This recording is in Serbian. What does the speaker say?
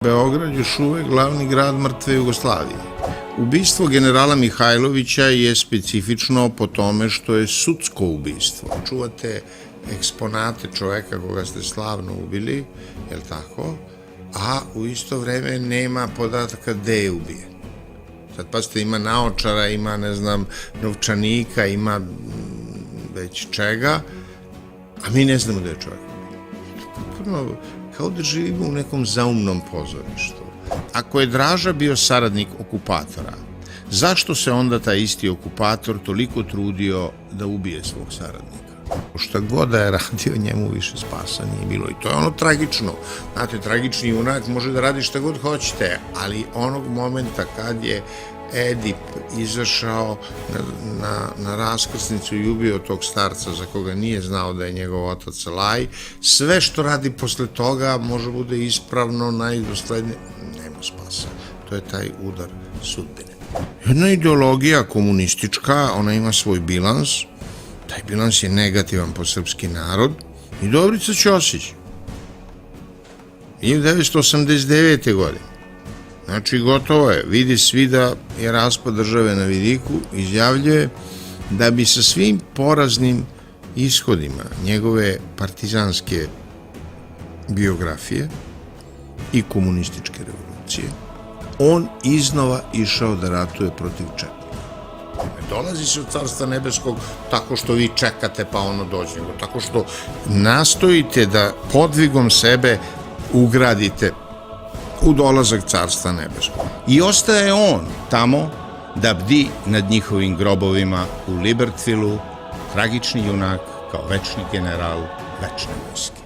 Beograd još uvek glavni grad mrtve Jugoslavije. Ubistvo generala Mihajlovića je specifično po tome što je sudsko ubistvo. Čuvate eksponate čoveka koga ste slavno ubili, je li tako? A u isto vreme nema podataka gde je ubijen. Sad pazite, ima naočara, ima, ne znam, novčanika, ima već čega, a mi ne znamo gde je čovek ubijen. Kao da živimo u nekom zaumnom pozorištu. Ako je Draža bio saradnik okupatora, zašto se onda taj isti okupator toliko trudio da ubije svog saradnika? Šta god da je radio, njemu više spasa nije bilo. I to je ono tragično. Znate, tragični junak može da radi šta god hoćete, ali onog momenta kad je Edip izašao na raskrsnicu i ubio tog starca za koga nije znao da je njegov otac Laj, sve što radi posle toga može bude ispravno, najdoslednije, nema spasa. To je taj udar sudbine. Jedna ideologija komunistička, ona ima svoj bilans, taj bilans je negativan po srpski narod i Dobrica Ćosić. 1989. godine. Znači, gotovo je. Vidi svi da je raspad države na vidiku, izjavljuje da bi sa svim poraznim ishodima njegove partizanske biografije i komunističke revolucije, on iznova išao da ratuje protiv čega. Ne dolazi se od Carstva nebeskog tako što vi čekate pa ono dođe, nego tako što nastojite da podvigom sebe ugradite u dolazak Carstva nebeskog. I ostaje on tamo da bdi nad njihovim grobovima u Libertvilu, tragični junak kao večni general večne vojske.